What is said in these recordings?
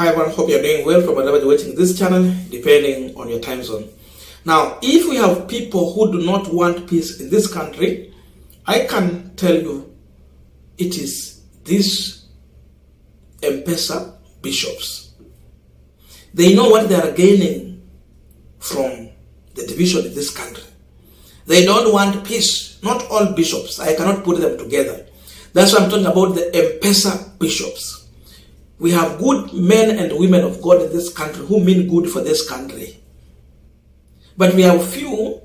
Hi everyone, hope you're doing well from wherever you're watching this channel, depending on your time zone. Now, if we have people who do not want peace in this country, I can tell you it is these M-Pesa bishops. They know what they are gaining from the division in this country. They don't want peace. Not all bishops. I cannot put them together. That's why I'm talking about the M-Pesa bishops. We have good men and women of God in this country who mean good for this country. But we have few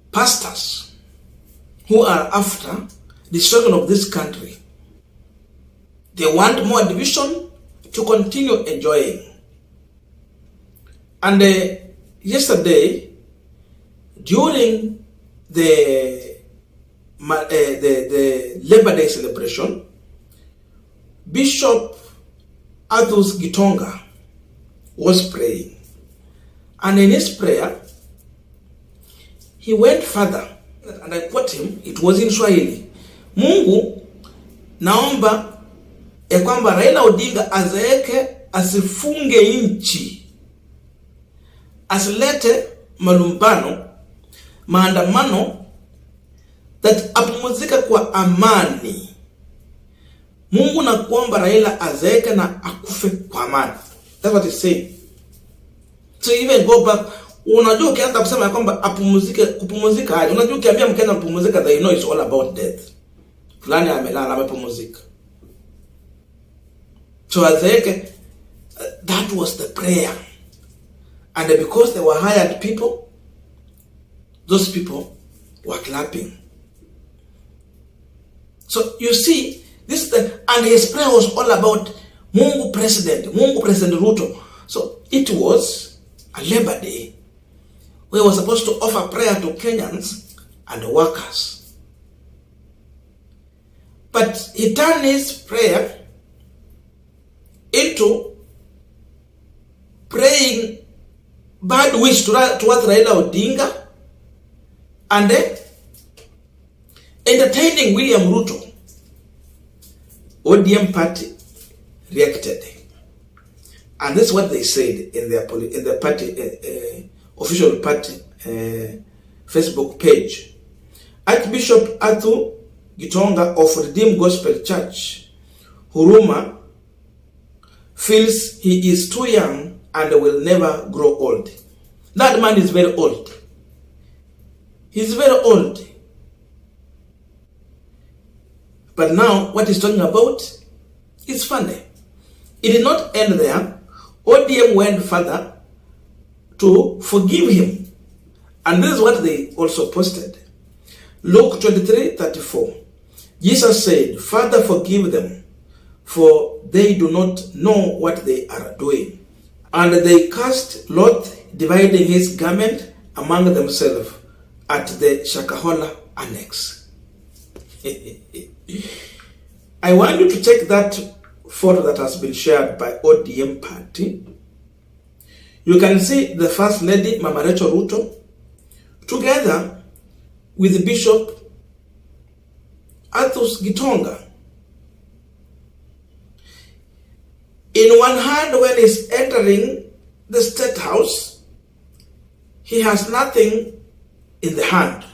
pastors who are after the destruction of this country. They want more division to continue enjoying. And yesterday, during the Labor Day celebration, Bishop Kitonga was praying. And in his prayer, he went further. And I quote him, it was in Swahili. Mungu, naomba ya kwamba Raila Odinga azeeke asifunge nchi. Asilete malumbano, maandamano, that apumzike kwa amani. Mungu na kuomba Raila azeeke na akufe kwa amani. That's what he's saying. So even go back, unajua ukianza kusema ya kwamba apumzike, kupumzika aje. Unajua ukiambia Mkenya kupumzika, they know it's all about death. Fulani amelala amepumzika. So azeeke, that was the prayer. And because they were hired people, those people were clapping. So you see, and his prayer was all about Mungu President Ruto. So it was a Labor Day where he was supposed to offer prayer to Kenyans and workers. But he turned his prayer into praying bad wish towards Raila Odinga and entertaining William Ruto. ODM party reacted, and this is what they said in their party official party Facebook page. Archbishop Kitonga of Redeemed Gospel Church, Huruma, feels he is too young and will never grow old. That man is very old. He's very old. But now, what he's talking about is funny. It did not end there. ODM went further to forgive him. And this is what they also posted. Luke 23:34. Jesus said, Father, forgive them, for they do not know what they are doing. And they cast lot, dividing his garment among themselves at the Shakahola Annex. I want you to check that photo that has been shared by ODM party. You can see the First Lady, Mama Rachel Ruto, together with Bishop Kitonga. In one hand, when he's entering the State House, he has nothing in the hand.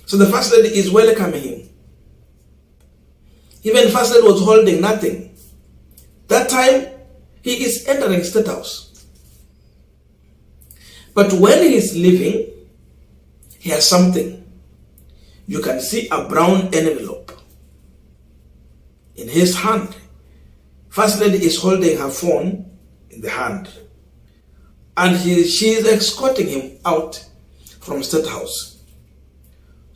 So the First Lady is welcoming him. Even First Lady was holding nothing. That time, he is entering State House. But when he is leaving, he has something. You can see a brown envelope in his hand. First Lady is holding her phone in the hand. And she is escorting him out from State House.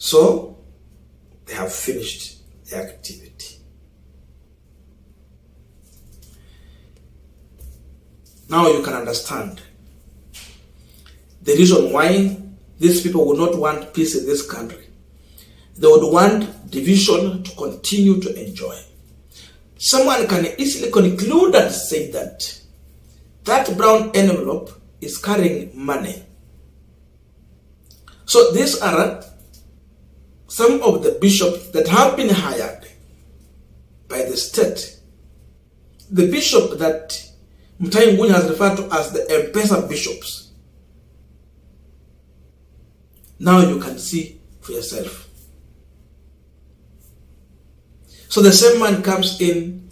So, they have finished the activity. Now you can understand the reason why these people would not want peace in this country. They would want division to continue to enjoy. Someone can easily conclude and say that that brown envelope is carrying money. So these are some of the bishops that have been hired by the state the bishop that Mutahi Ngunya has referred to as the M-Pesa bishops. Now you can see for yourself. So the same man comes in,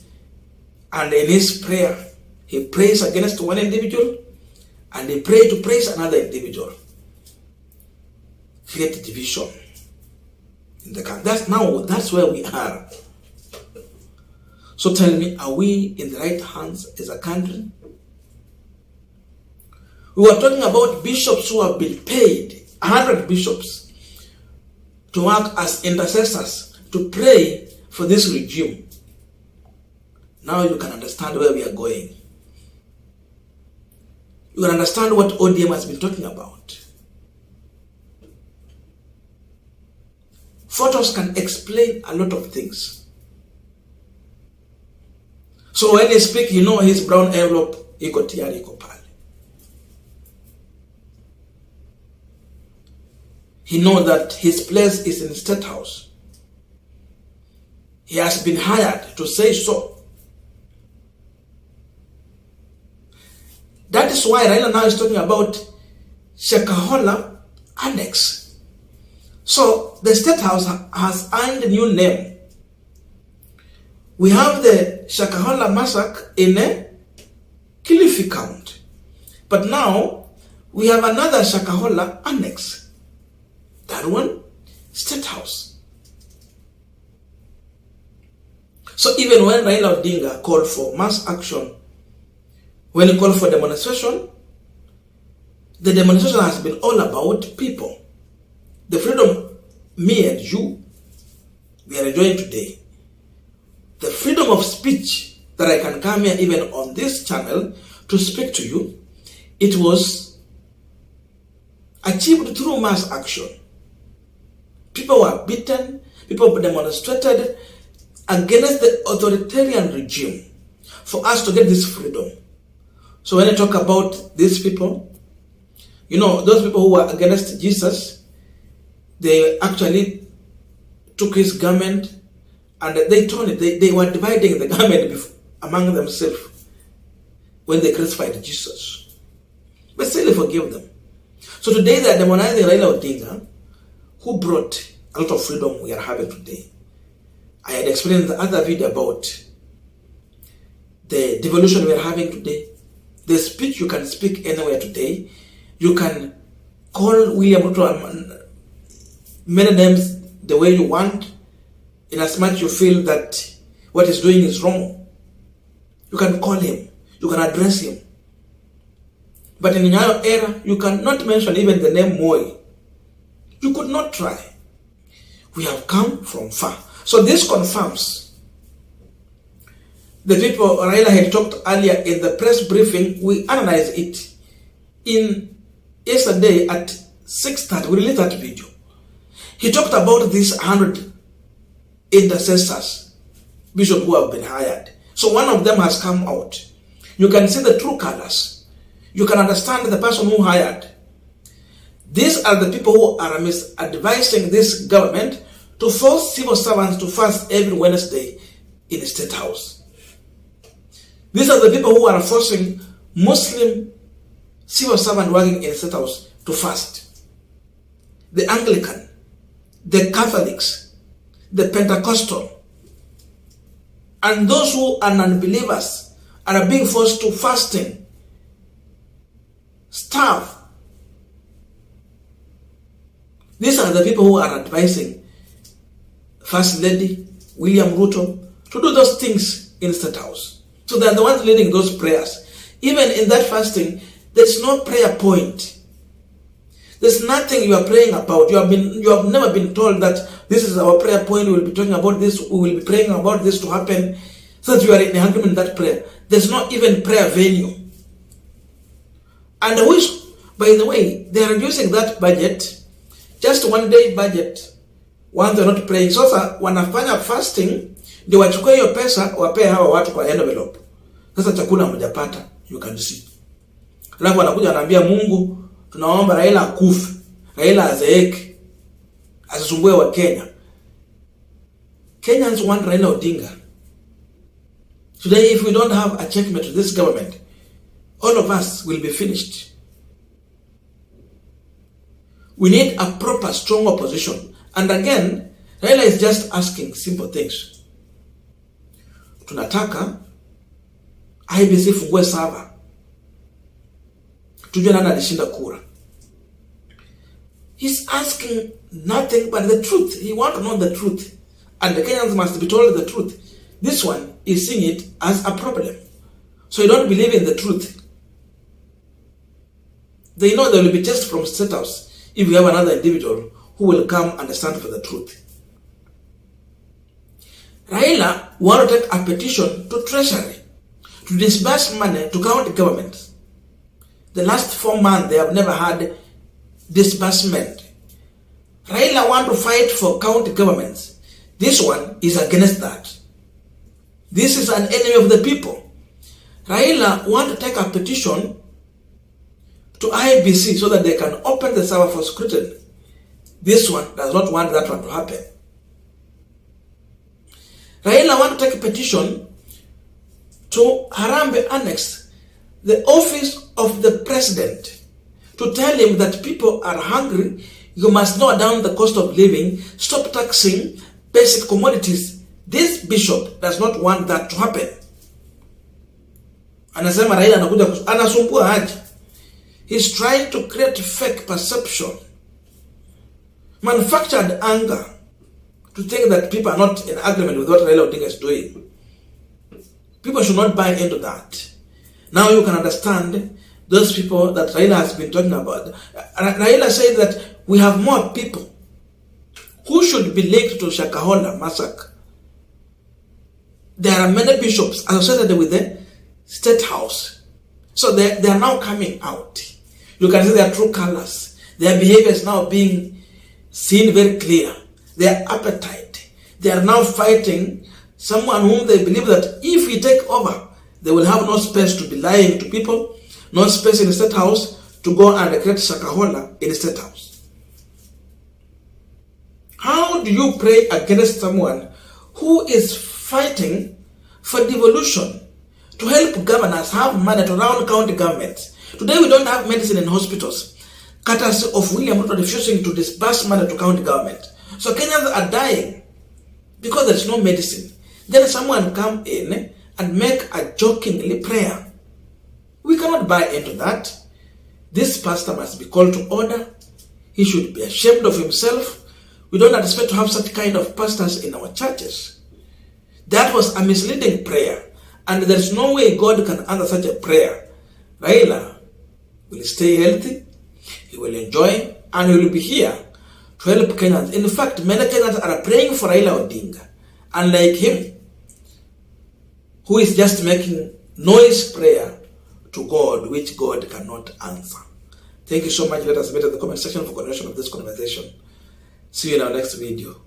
and in his prayer, he prays against one individual, and he prays to praise another individual. Create division in the country. That's where we are. So tell me, are we in the right hands as a country? We were talking about bishops who have been paid, 100 bishops, to work as intercessors, to pray for this regime. Now you can understand where we are going. You can understand what ODM has been talking about. Photos can explain a lot of things. So when he speaks, you know his brown envelope, iko tayari, iko pale. He knows that his place is in the State House. He has been hired to say so. That is why Raila now is talking about Shakahola Annex. So the State House has earned a new name. We have the Shakahola massacre in a Kilifi County. But now we have another Shakahola Annex. That one, State House. So even when Raila Odinga called for mass action, when he called for demonstration, the demonstration has been all about people. The freedom me and you, we are enjoying today. The freedom of speech that I can come here even on this channel to speak to you, it was achieved through mass action. People were beaten, people demonstrated against the authoritarian regime for us to get this freedom. So when I talk about these people, you know, those people who were against Jesus, they actually took his garment and they torn it. They were dividing the garment among themselves when they crucified Jesus. But still, forgive them. So today they are demonizing Raila Odinga, who brought a lot of freedom we are having today. I had explained in the other video about the devolution we are having today. The speech you can speak anywhere today. You can call William Ruto many names the way you want, in as much you feel that what he's doing is wrong. You can call him, you can address him. But in your era, you cannot mention even the name Moi. You could not try. We have come from far. So this confirms the people Raila had talked earlier in the press briefing. We analyzed it in yesterday at 6:30. We released that video. He talked about these 100 intercessors, bishops who have been hired. So one of them has come out. You can see the true colors. You can understand the person who hired. These are the people who are misadvising this government to force civil servants to fast every Wednesday in the State House. These are the people who are forcing Muslim civil servants working in the State House to fast. The Anglican, the Catholics, the Pentecostal, and those who are non-believers are being forced to fasting, starve. These are the people who are advising First Lady William Ruto to do those things in State House. So they are the ones leading those prayers. Even in that fasting, there's no prayer point. There's nothing you are praying about. You have never been told that this is our prayer point. We will be talking about this. We will be praying about this to happen, so that you are in agreement in that prayer. There's not even prayer venue. And which, by the way, they are using that budget, just one day budget, when they're not praying. So wanafanya fasting, ndio wachukue hiyo pesa wapee hawa watu kwa envelope. Sasa chakula mjapata, you can see. Alafu wanakuja wanaambia Mungu, tunaomba Raila akufe, Raila azeeke, asisumbue wa Kenya. Kenyans want Raila Odinga. Today, if we don't have a checkmate to this government, all of us will be finished. We need a proper, strong opposition. And again, Raila is just asking simple things. Tunataka IBC fungue server. Tujue nani alishinda kura. He's asking nothing but the truth. He wants to know the truth. And the Kenyans must be told the truth. This one is seeing it as a problem. So you don't believe in the truth. They know there will be tests from State House if you have another individual who will come and stand for the truth. Raila want to take a petition to Treasury to disburse money to county governments. The last 4 months, they have never had disbursement. Raila want to fight for county governments. This one is against that. This is an enemy of the people. Raila want to take a petition to IBC so that they can open the server for scrutiny. This one does not want that one to happen. Raila want to take a petition to Shakahola Annex, the office of the president, to tell him that people are hungry, you must lower down the cost of living, stop taxing basic commodities. This bishop does not want that to happen. Anasema Raila anakuja anasumbua haja. He's trying to create fake perception, manufactured anger, to think that people are not in agreement with what Raila Odinga is doing. People should not buy into that. Now you can understand those people that Raila has been talking about. Raila said that we have more people who should be linked to Shakahola massacre. There are many bishops associated with the State House. So they are now coming out. You can see their true colors. Their behavior is now being seen very clear. Their appetite. They are now fighting someone whom they believe that if we take over, they will have no space to be lying to people, no space in the State House to go and create Shakahola in the State House. How do you pray against someone who is fighting for devolution to help governors have money to run county governments? Today we don't have medicine in hospitals, courtesy of William Ruto refusing to disburse money to county government. So Kenyans are dying because there is no medicine. Then someone come in and make a jokingly prayer. We cannot buy into that. This pastor must be called to order. He should be ashamed of himself. We don't expect to have such kind of pastors in our churches. That was a misleading prayer, and there is no way God can answer such a prayer. Raila will stay healthy, he will enjoy, and he will be here to help Kenyans. In fact, many Kenyans are praying for Raila Odinga, unlike him, who is just making noise prayer to God, which God cannot answer. Thank you so much. Let us meet in the comment section for continuation of this conversation. See you in our next video.